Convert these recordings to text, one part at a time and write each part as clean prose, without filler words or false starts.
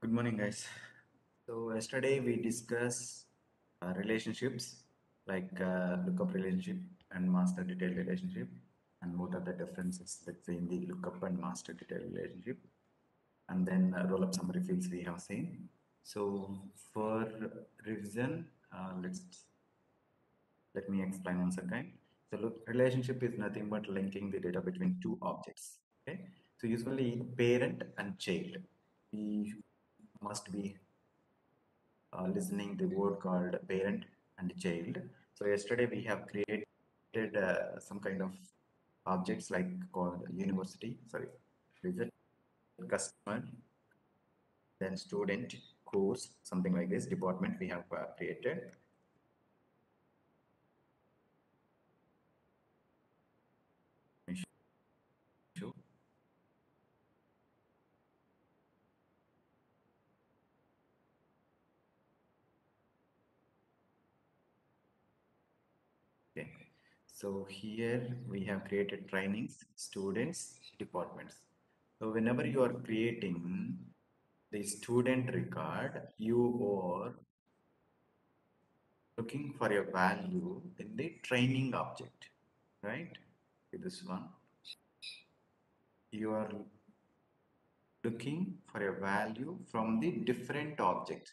Good morning, guys. So yesterday we discussed relationships like lookup relationship and master detail relationship, and what are the differences between the lookup and master detail relationship, and then roll-up summary fields we have seen. So for revision, let me explain once again. So look, relationship is nothing but linking the data between two objects. Okay. So usually parent and child. We must be listening the word called parent and child. So yesterday we have created some kind of objects like called university, sorry, visit, customer, then student, course, something like this, department we have created. Okay. So here we have created trainings, students, departments. So whenever you are creating the student record, you are looking for a value in the training object, right? With this one, you are looking for a value from the different objects.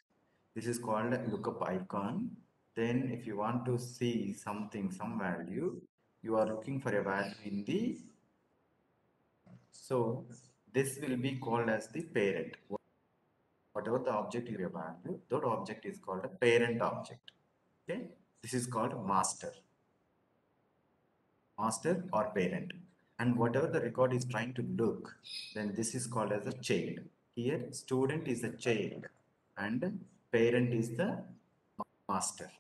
This is called a lookup icon. Then if you want to see something, some value, you are looking for a value in the, so this will be called as the parent. Whatever the object you value, that object is called a parent object. Okay, this is called master or parent, and whatever the record is trying to look, then this is called as a child. Here student is a child and parent is the master.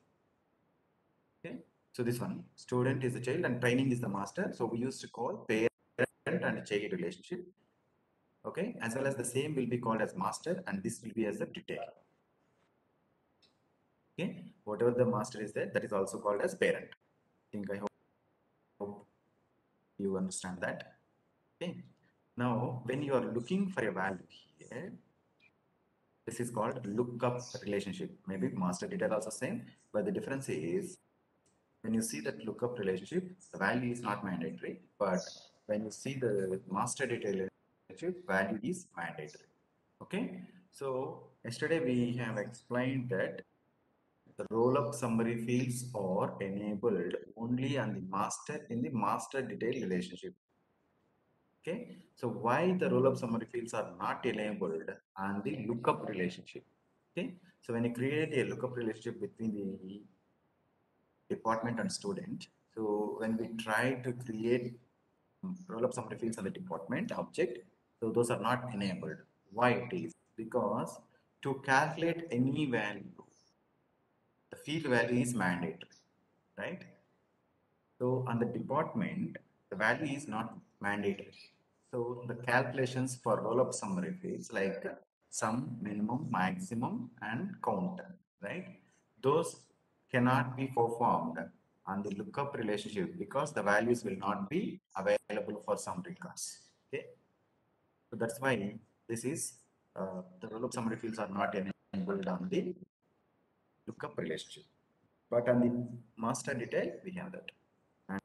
Okay, so this one, student is the child and training is the master, so we used to call parent and child relationship. Okay, as well as the same will be called as master, and this will be as a detail. Okay, whatever the master is there, that is also called as parent. I hope you understand that. Okay, now when you are looking for a value here, this is called lookup relationship. Maybe master detail also same, but the difference is when you see that lookup relationship, the value is not mandatory, but when you see the master detail relationship, value is mandatory. Okay, so yesterday we have explained that the roll-up summary fields are enabled only on the master in the master detail relationship. Okay, so why the roll-up summary fields are not enabled on the lookup relationship? Okay, so when you create a lookup relationship between the department and student, so when we try to create roll-up summary fields on the department object, so those are not enabled. Why it is? Because to calculate any value, the field value is mandatory, right? So on the department, the value is not mandatory. So the calculations for roll-up summary fields like sum, minimum, maximum, and count, right? Those cannot be performed on the lookup relationship because the values will not be available for some records. Okay, so that's why this is the roll-up summary fields are not enabled on the lookup relationship. But on the master detail, we have that.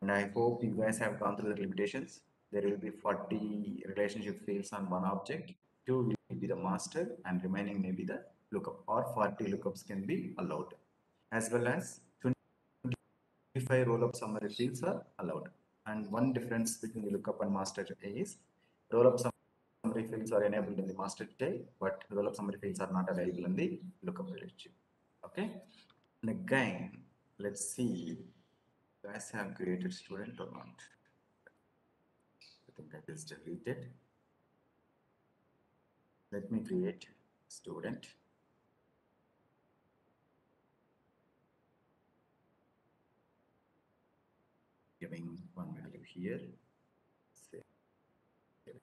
And I hope you guys have gone through the limitations. There will be 40 relationship fields on one object. 2 will be the master and remaining may be the lookup, or 40 lookups can be allowed. As well as 25 roll-up summary fields are allowed. And one difference between the lookup and master is roll-up summary fields are enabled in the master detail, but roll-up summary fields are not available in the lookup relationship. Okay. And again, let's see, you guys have created student or not. I think that is deleted. Let me create student. Giving one value here. Save it.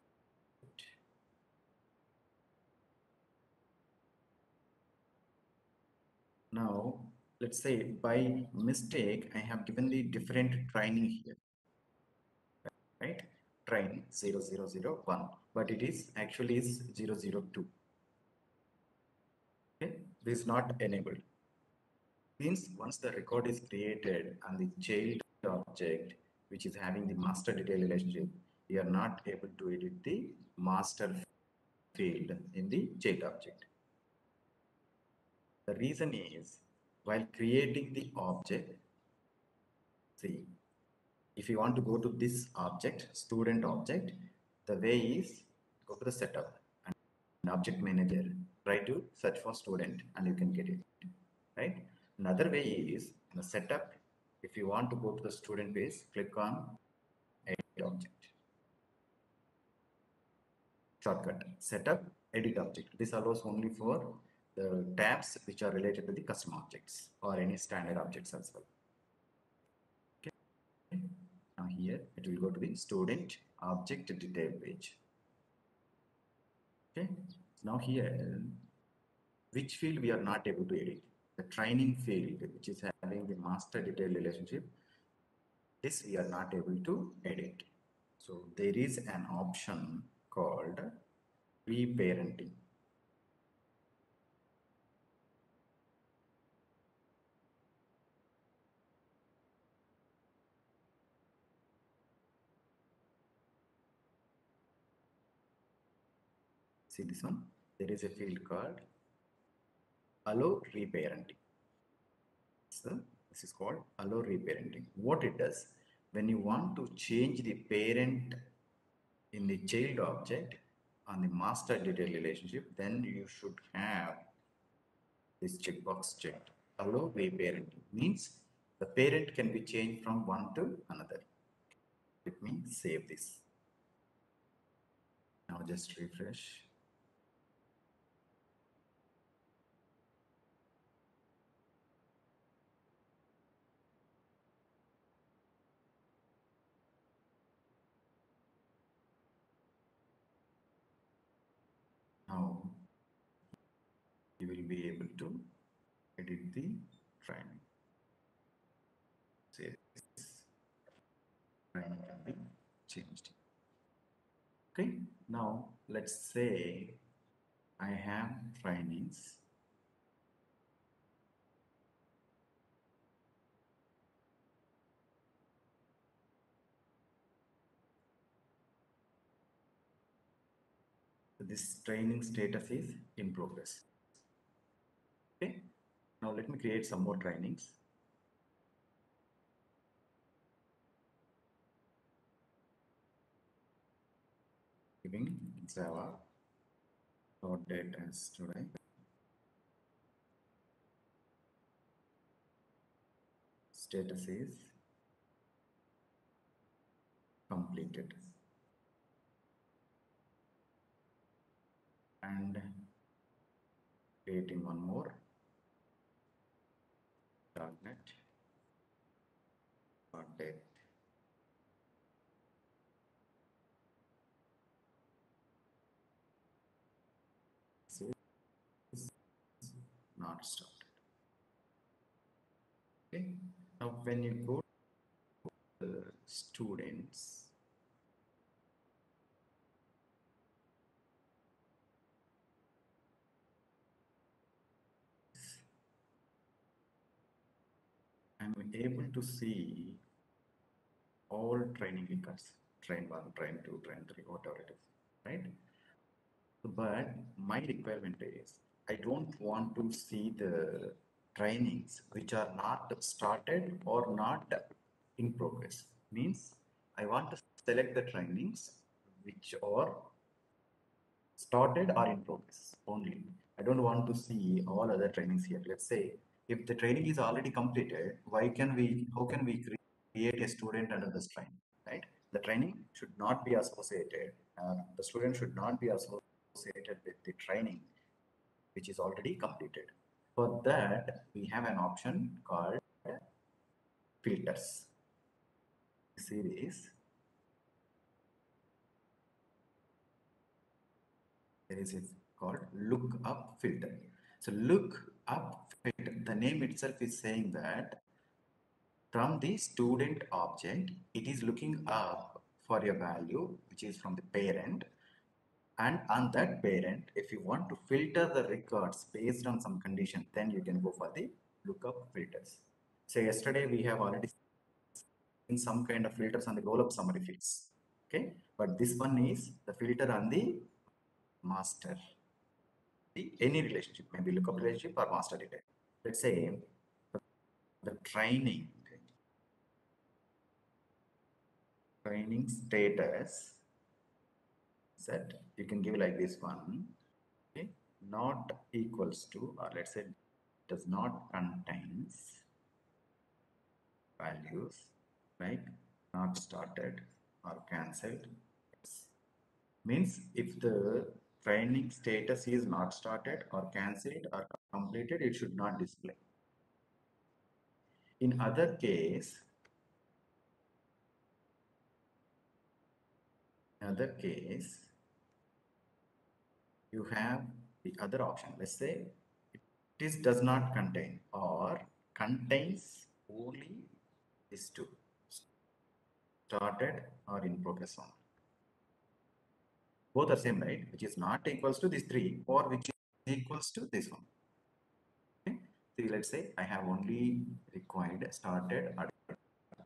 Now, let's say by mistake, I have given the different training here, right? Train 0001, but it is actually is 002. Okay, this is not enabled. Means once the record is created and the child object which is having the master detail relationship, we are not able to edit the master field in the child object. The reason is while creating the object, see, if you want to go to this object, student object, the way is go to the setup and object manager, try to search for student and you can get it, right? Another way is in the setup, if you want to go to the student page, click on edit object. Shortcut, setup, edit object. This allows only for the tabs which are related to the custom objects or any standard objects as well. Okay. Now here it will go to the student object detail page. Okay. Now here, which field we are not able to edit? The training field, which is having the master detail relationship, this we are not able to edit. So there is an option called reparenting. See this one? There is a field called allow reparenting. So this is called allow reparenting. What it does, when you want to change the parent in the child object on the master detail relationship, then you should have this checkbox checked. Allow reparenting means the parent can be changed from one to another. Let me save this. Now just refresh. Now you will be able to edit the training. Save this. Training can be changed. Okay, now let's say I have trainings. This training status is in progress. Okay, now let me create some more trainings. Giving Java .NET as today. Status is completed. And creating one more .NET .NET. Is not started. Okay. Now when you go to the students, I'm able to see all training records, train 1, train 2, train 3, whatever it is, right? But my requirement is I don't want to see the trainings which are not started or not in progress. Means I want to select the trainings which are started or in progress only. I don't want to see all other trainings here. Let's say if the training is already completed, how can we create a student under this training, right? The training should not be associated, the student should not be associated with the training which is already completed. For that, we have an option called filters. Series. There is a called Lookup Filter. So Lookup Filter, the name itself is saying that from the student object, it is looking up for a value which is from the parent And on that parent, if you want to filter the records based on some condition, then you can go for the lookup filters. So yesterday we have already seen some kind of filters on the roll-up summary fields. Okay, but this one is the filter on the master. Any relationship, maybe lookup relationship or master data. Let's say the training status set, you can give like this one. Okay, not equals to, or let's say does not contains values like not started or cancelled. Means if the training status is not started or cancelled or completed, it should not display. In other case, you have the other option. Let's say it is does not contain or contains only these two, started or in progress on. Both are same, right? Which is not equals to these three or which is equals to this one. Okay? So let's say I have only required started or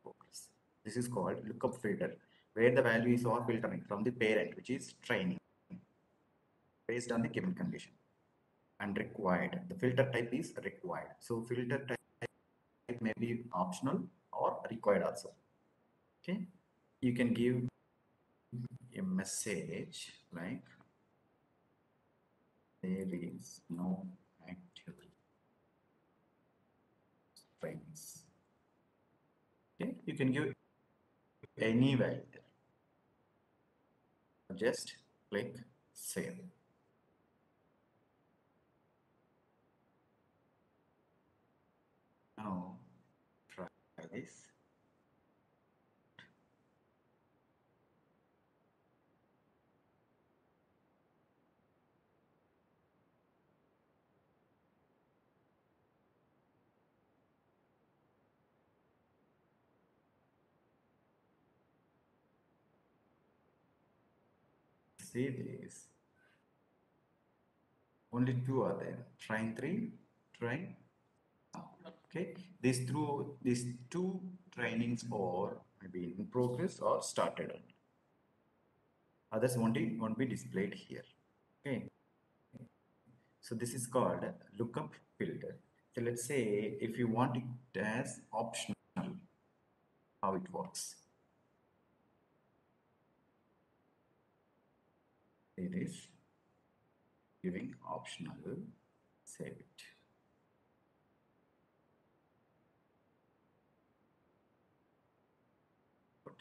progress. This is called lookup filter, where the value is all filtering from the parent, which is training, based on the given condition. And required, the filter type is required. So filter type may be optional or required also. Okay, you can give a message like there is no active strings. Okay, you can give any value. Just click save. Now try this. See this. Only two are there. Train 3, train. Okay. These two trainings are maybe in progress or started. Others won't be displayed here. Okay. So this is called lookup filter. So let's say if you want it as optional, how it works. It is giving optional, save it. Good.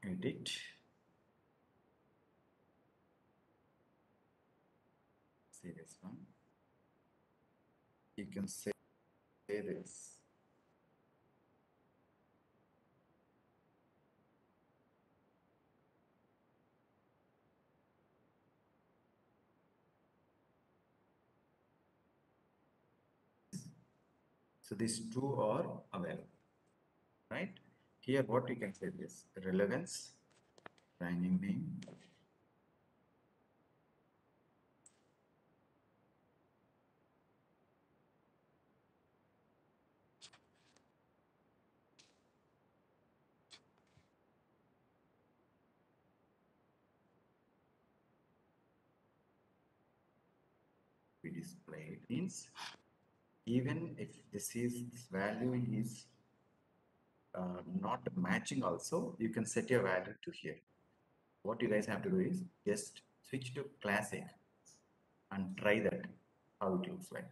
Edit. See this one. You can say this. So these two are available, right? Here, what you can say is relevance, training name, be displayed. Means even if this value is not matching, also you can set your value to here. What you guys have to do is just switch to classic and try that how it looks like.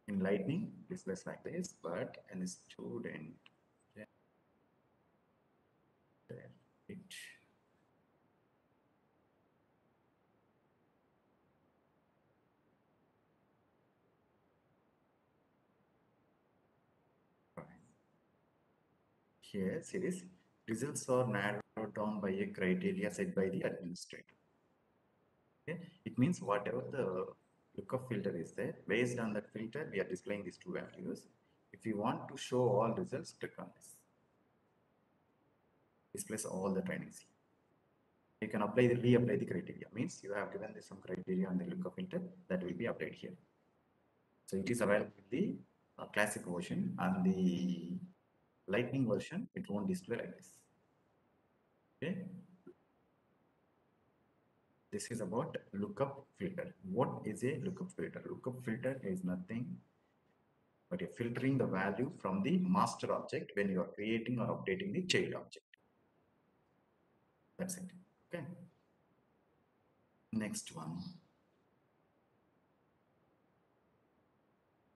In Lightning, this looks like this, but in a student, it here series results are narrow down by a criteria set by the administrator. Okay, it means whatever the lookup filter is there, based on that filter, we are displaying these two values. If you want to show all results, click on this. Displays all the trainings. You can reapply the criteria. Means you have given this some criteria on the lookup filter that will be updated here. So it is available in the classic version, and the lightning version it won't display like this. Okay. This is about lookup filter. What is a lookup filter? Lookup filter is nothing but you're filtering the value from the master object when you are creating or updating the child object. That's it. Okay. Next one.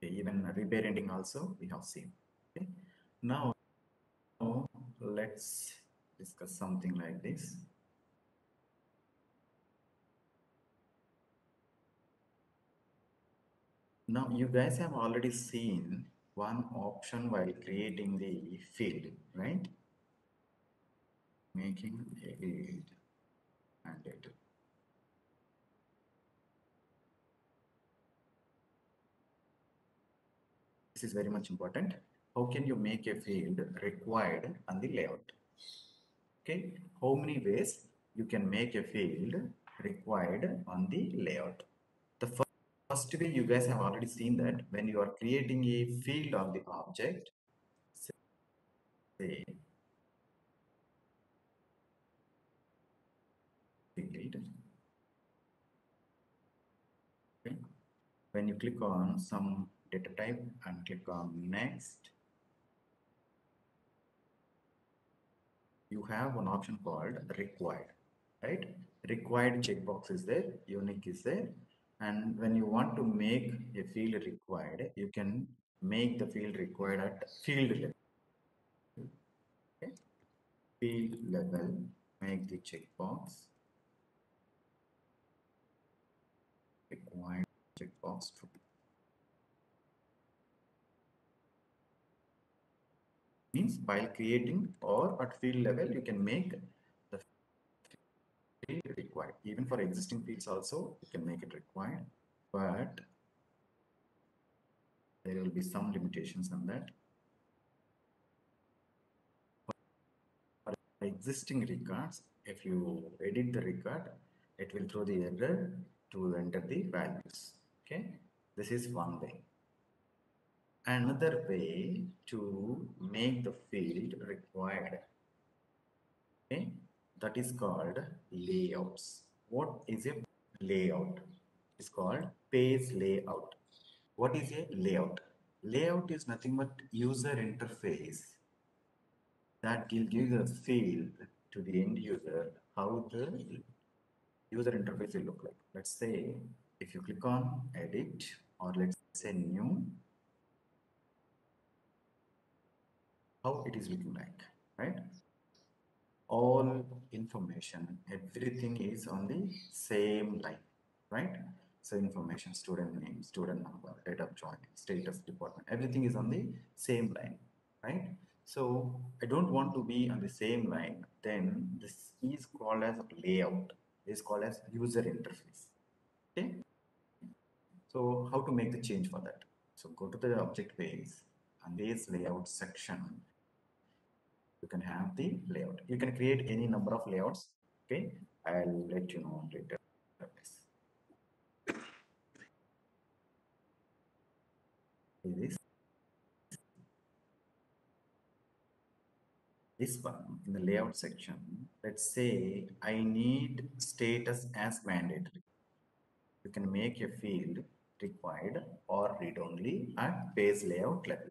Okay, even reparenting also we have seen. Okay. Now let's discuss something like this. Now you guys have already seen one option while creating the field, right? Making a field and data. This is very much important. How can you make a field required on the layout? Okay, how many ways you can make a field required on the layout? The first way you guys have already seen that when you are creating a field on the object, say field. Okay. When you click on some data type and click on next, you have one option called required, right? Required checkbox is there, unique is there, and when you want to make a field required, you can make the field required at field level. Okay? Field level, make the checkbox required checkbox true. Means while creating or at field level, you can make the field required. Even for existing fields also, you can make it required, but there will be some limitations on that. For existing records, if you edit the record, it will throw the error to enter the values. Okay, this is one way. Another way to make the field required, okay, that is called layouts. What is a layout? It's called page layout. What is a layout? Layout is nothing but user interface that will give the field to the end user how the user interface will look like. Let's say if you click on edit or let's say new, how it is looking like, right? All information, everything is on the same line, right? So information, student name, student number, date of joining, status, department, everything is on the same line, right? So I don't want to be on the same line, then this is called as layout, is called as user interface. Okay, so how to make the change for that? So go to the object base and this layout section, you can have the layout. You can create any number of layouts. Okay, I'll let you know later. This one in the layout section, let's say I need status as mandatory. You can make a field required or read only at page layout level.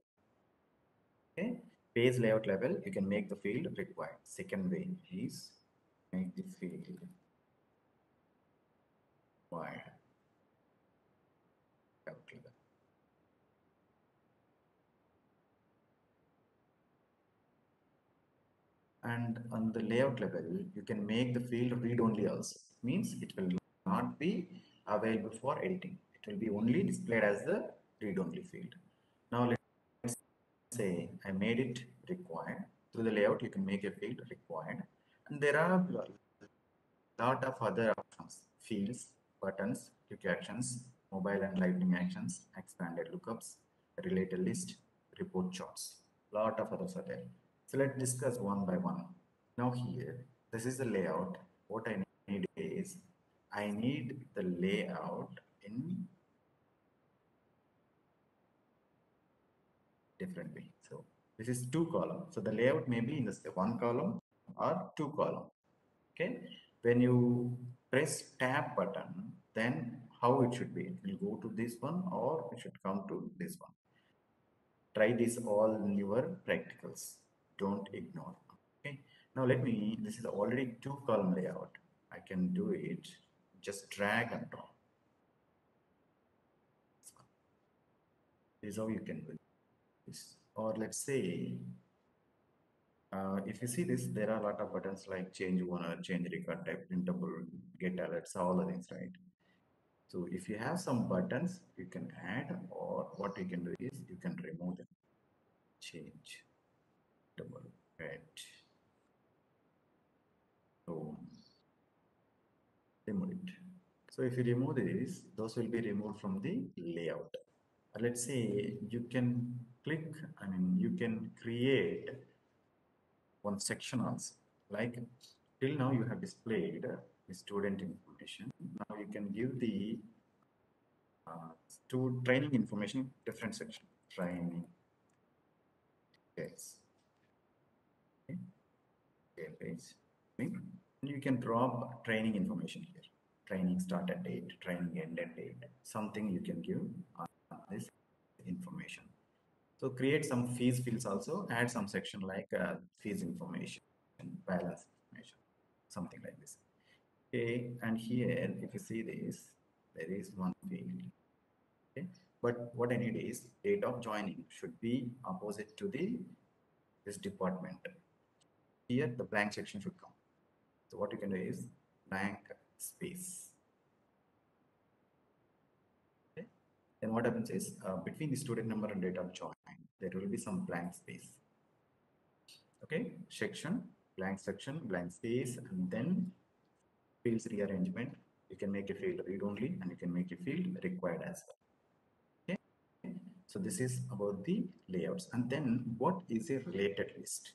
Okay, page layout level, you can make the field required. Second way is make the field required layout level. And on the layout level, you can make the field read only also. Means it will not be available for editing. It will be only displayed as the read only field. Now let's say I made it required. Through the layout, you can make a field required. And there are a lot of other options: fields, buttons, quick actions, mobile and lightning actions, expanded lookups, related list, report charts. Lot of others are there. So let's discuss one by one. Now here, this is the layout. What I need is, I need the layout in different way. So this is two column. So the layout may be in the one column or two column. Okay. When you press tab button, then how it should be? It will go to this one or it should come to this one. Try this all in your practicals. Don't ignore. Okay. Now let me, this is already two column layout. I can do it. Just drag and drop. This is how you can do this. Or let's say, if you see this, there are a lot of buttons like change owner, change record type, printable, get alerts, all the things, right? So if you have some buttons, you can add, or what you can do is you can remove them. Change, double, add. So remove it. So if you remove this, those will be removed from the layout. Let's say you can click, you can create one section also. Like till now you have displayed the student information. Now you can give the to training information different section. Training, yes. Okay, page. And you can drop training information here. Training start at date, training end at date. Something you can give this information. So create some fees fields also. Add some section like fees information, balance information, something like this. Okay, and here if you see this, there is one field. Okay, but what I need is date of joining should be opposite to the this department. Here the blank section should come. So what you can do is blank space. Okay. Then what happens is between the student number and date of join, there will be some blank space. Okay, section, blank space, and then fields rearrangement. You can make a field read only, and you can make a field required as well. Okay. So this is about the layouts. And then what is a related list?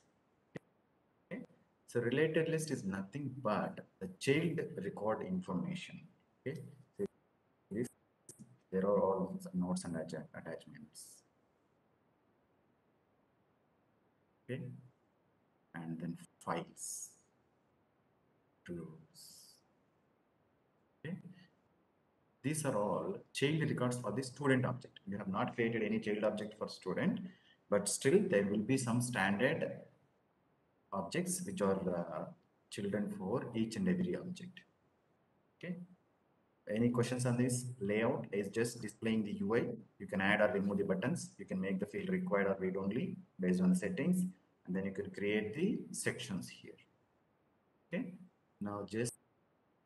Okay. So related list is nothing but the child record information. Okay. So this, there are all notes and attachments. Okay. And then files, rules. Okay. These are all child records for the student object. You have not created any child object for student, but still there will be some standard objects which are children for each and every object. Okay. Any questions on this? Layout is just displaying the UI. You can add or remove the buttons. You can make the field required or read only based on the settings, and then you can create the sections here. Okay. Now just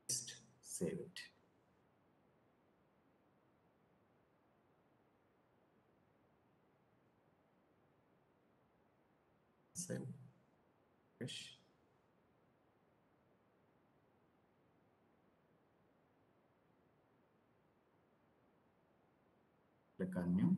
save it. Save. Fish. Click on new.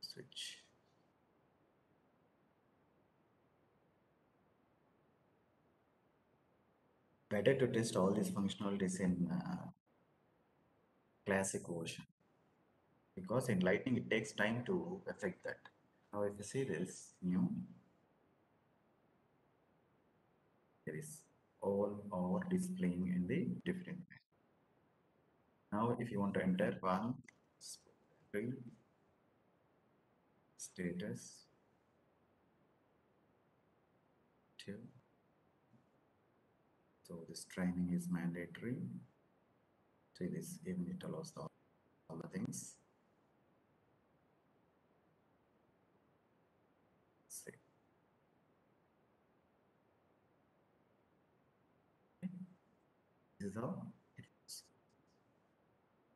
Switch. Better to test all these functionalities in classic version, because in Lightning it takes time to affect that. Now if you see this new, there is all our displaying in the different way. Now if you want to enter one status 2, so this training is mandatory. See this, even it allows all the things. is how it's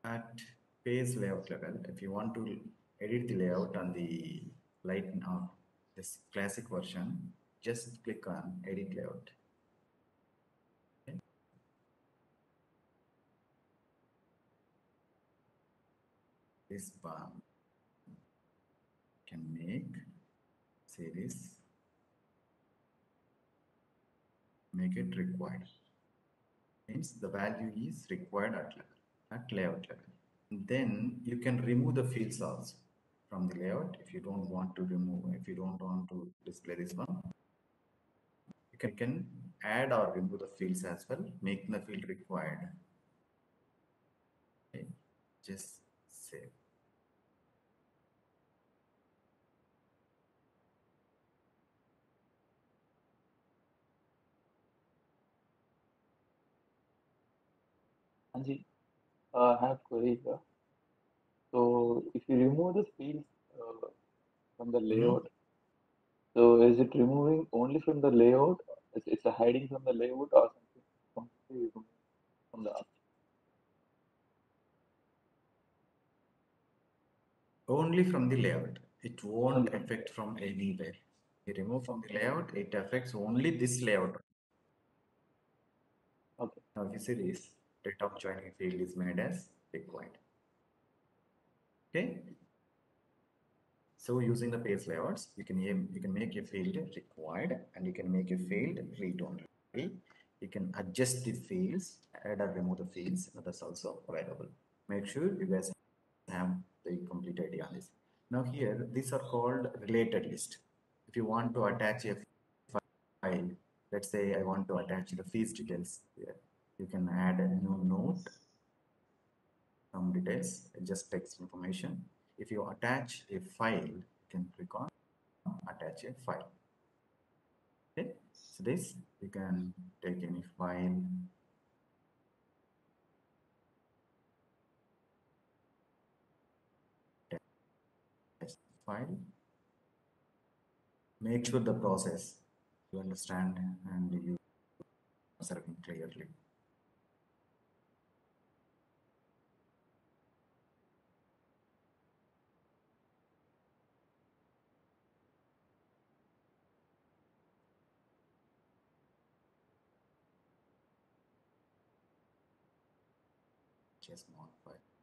at page layout level. If you want to edit the layout on the light now, this classic version, just click on edit layout. Okay. This bar can make series, make it required. Means the value is required at layout level. Then you can remove the fields also from the layout. If you don't want to remove, if you don't want to display this one, you can add or remove the fields as well, making the field required. Okay, just save. Anji, I have query here. So if you remove the fields from the Mhm. layout, so is it removing only from the layout? It's a hiding from the layout or something completely removing from the object? Only from the layout. It won't Only from the affect from anywhere. You remove from the layout, it affects only this layout. layout. Okay. Now if you see this, the top joining field is made as required. Okay. So using the page layouts, you can make a field required and you can make a field read only. You can adjust the fields, add or remove the fields. That's also available. Make sure you guys have the complete idea on this. Now here, these are called related list. If you want to attach a file, let's say I want to attach the fees details here. You can add a new note, some details, just text information. If you attach a file, you can click on attach a file. Okay, so this you can take any file, attach the file, make sure the process you understand and you observing clearly. Just modify this.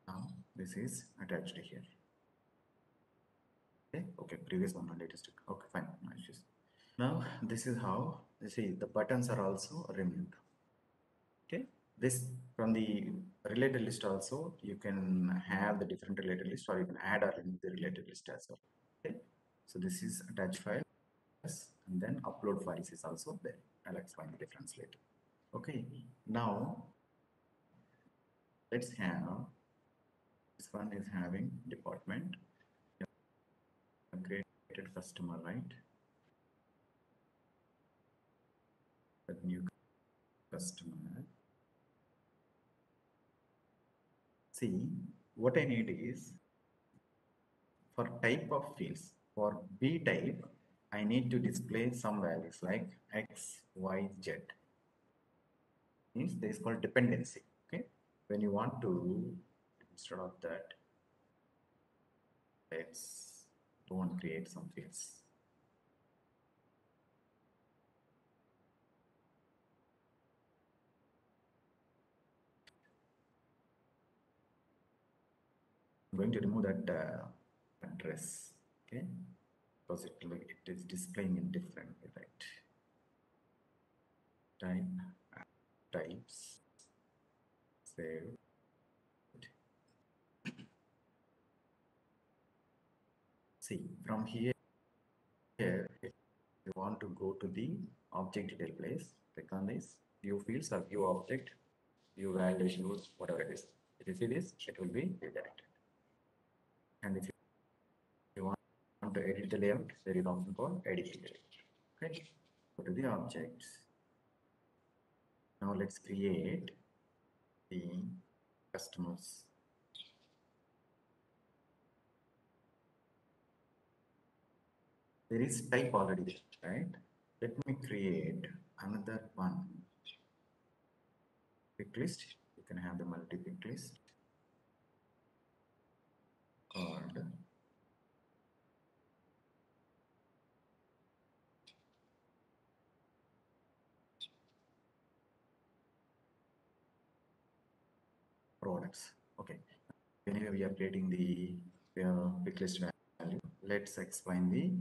Now this is attached here. Okay, previous one and latest. Okay, fine, no issues. Now this is how you see the buttons are also removed. Okay, this from the related list also you can have the different related list or you can add or remove the related list as well. Okay, so this is attach files and then upload files is also there. I'll explain the difference later. Okay, now let's have this one is having department. Created customer, right? The new customer. See, what I need is for type of fields. For B type, I need to display some values like X, Y, Z. Means this is called dependency. Okay. When you want to, instead of that, let's go and create some fields. I'm going to remove that address. Okay. Because it is displaying in different way, right? Types, save. See, from here, if you want to go to the object detail place, click on this, view fields or view object. view values, whatever it is. If you see this, it will be redirected. And if you want to edit the layout, there is option called edit layout. Okay, go to the objects. Now let's create the customers. There is type already there, right? Let me create another one. Pick list. You can have the multi-pick list called products. Okay. Whenever we are creating the pick list value, let's explain the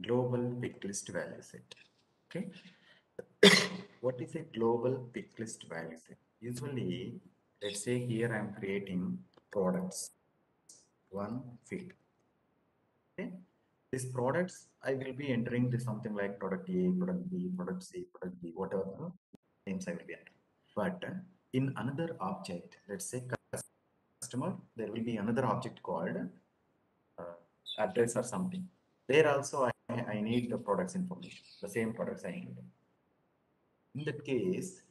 global pick list value set. Okay. What is a global pick list value set? Usually, let's say here I'm creating products, one field. Okay. These products, I will be entering the something like product A, product B, product C, product D, whatever the names I will be entering. But in another object, let's say customer, there will be another object called uh, address or something. There also I need the products information, the same products I need. In that case,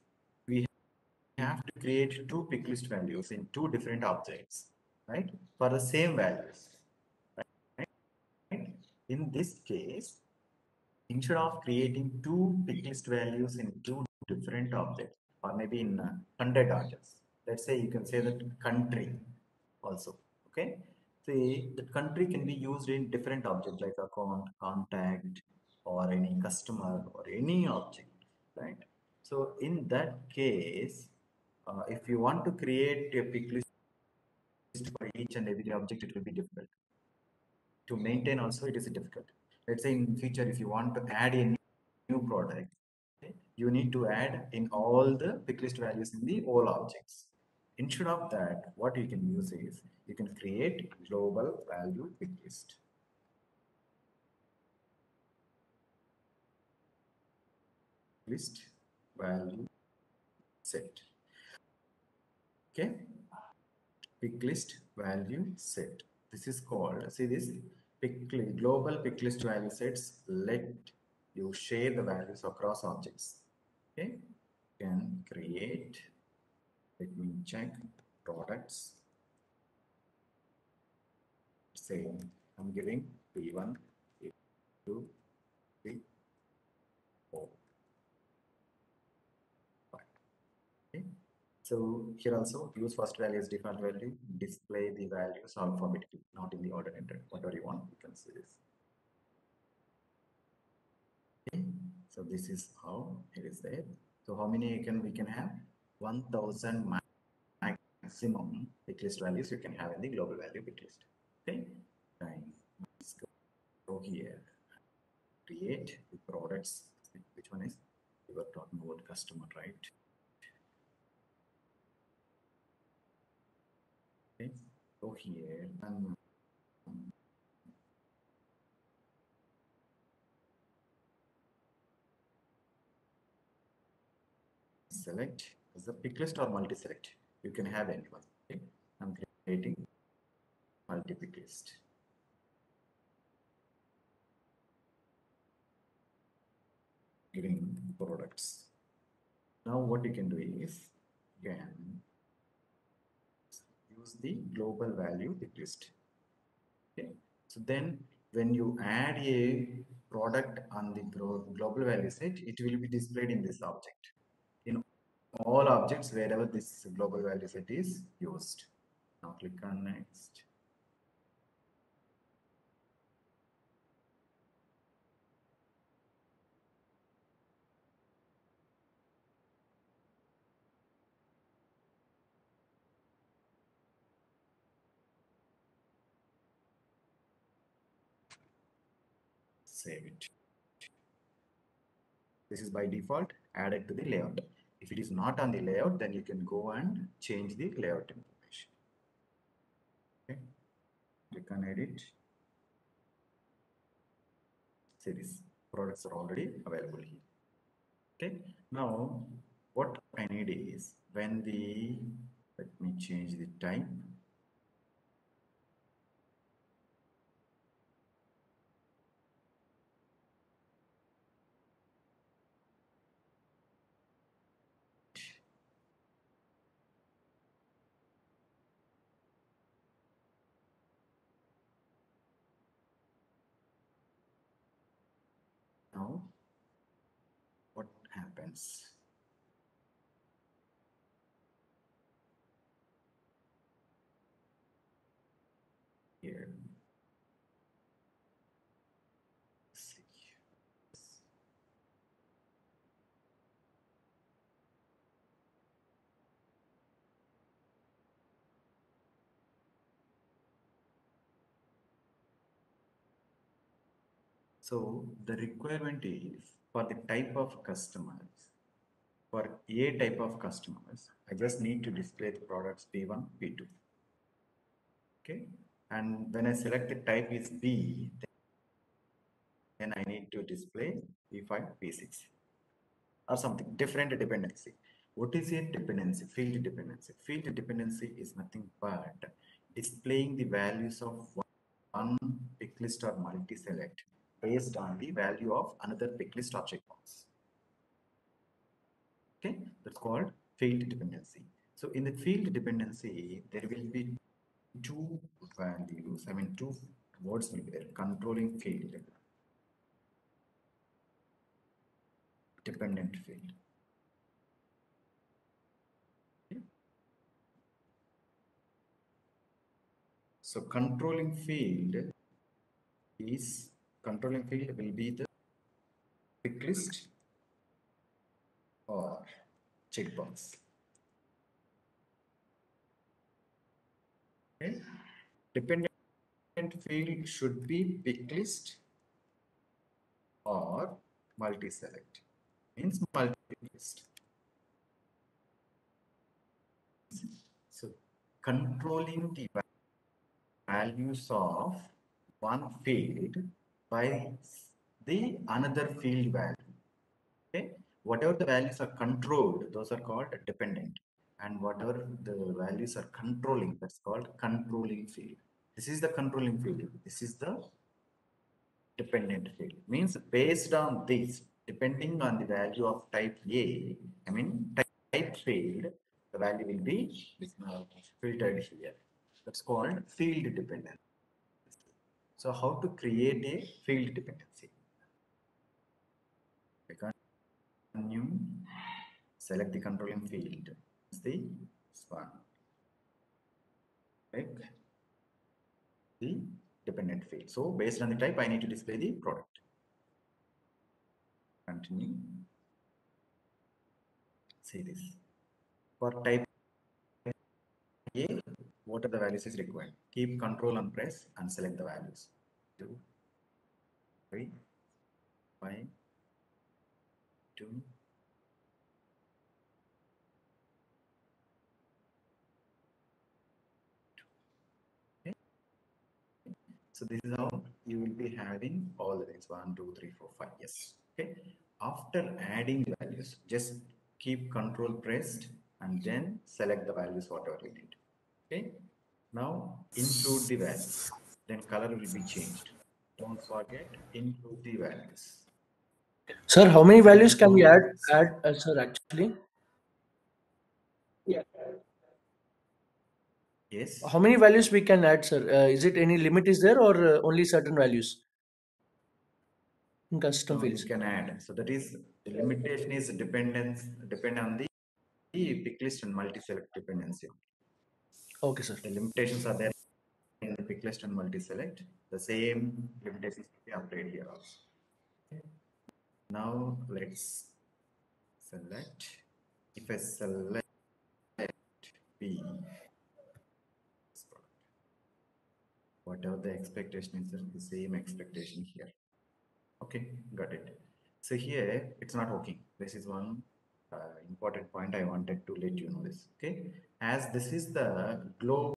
we have to create two pick list values in two different objects, right? For the same values, right? In this case, instead of creating two pick list values in two different objects, or maybe in 100 objects, let's say you can say that country also, okay? See, the country can be used in different objects like account, contact, or any customer, or any object, right? So in that case, if you want to create a pick list for each and every object, it will be difficult. To maintain also, it is difficult. Let's say in future, if you want to add a new product, okay, you need to add in all the pick list values in the all objects. Instead of that, what you can use is you can create global value pick list value set. Okay, pick list value set. This is called, see this global pick list value sets let you share the values across objects. Okay, you can create, let me check products. Say I'm giving P1, P2, P3, 4, 5. Okay. So here also use first value as default value, display the values alphabetically, not in the order entered. Whatever you want, you can see this. Okay. So this is how it is there. So how many we can have? 1000 maximum pick list values you can have in the global value pick list. Okay. Fine. Let's go here. Create the products. Which one is? We were talking about customer, right? Okay. Go here and select as the pick list or multi-select. You can have anyone. Okay. I'm creating multi-pick list. Giving products. Now what you can do is you can use the global value pick list. Okay. So then when you add a product on the global value set, it will be displayed in this object. In all objects wherever this global value set is used. Now click on next. Save it. This is by default added to the layout. If it is not on the layout, then you can go and change the layout information. Okay. Click on edit. See this products are already available here. Okay. Now what I need is when the, let me change the type. Now, what happens? Here. See. So the requirement is for the type of customers. For A type of customers, I just need to display the products P1, P2. Okay. And when I select the type is B, then I need to display P5, P6 or something different dependency. What is a dependency? Field dependency. Field dependency is nothing but displaying the values of one pick list or multi-select based on the value of another pick list or checkbox. Okay, that's called field dependency. So in the field dependency, there will be two values, I mean two words will be there, controlling field, dependent field. Okay. So controlling field will be the pick list or checkbox. Okay. Dependent field should be pick list or multi-select, means multi-list. So controlling the values of one field by the another field value. Okay, whatever the values are controlled, those are called dependent, and whatever the values are controlling, that's called controlling field. This is the controlling field. This is the dependent field. Means based on this, depending on the value of type A, I mean type field, the value will be filtered here. That's called field dependency. So how to create a field dependency? When you select the controlling field, it's the one, right? The dependent field. So based on the type, I need to display the product. Continue. See this. For type A, what are the values is required? Keep control and press and select the values. 2, 3, 5, 2. Okay. So this is how you will be having all the things 1, 2, 3, 4, 5. Yes. Okay. After adding the values, just keep control pressed and then select the values whatever we need. Okay. Now include the values. Then color will be changed. Don't forget include the values. Sir, how many values can we Include, add, sir, actually? Yeah. yes. How many values we can add, sir? Is it any limit is there or only certain values in custom No, you fields? can add. So that is the limitation is depend on the pick list and multi-select dependency. Okay, sir. The limitations are there in the pick list and multi-select. The same limitations will be applied here also. Now let's select. If I select B, whatever the expectation is, the same expectation here. Okay, got it. So here it's not working. This is one important point I wanted to let you know this. Okay, as this is the global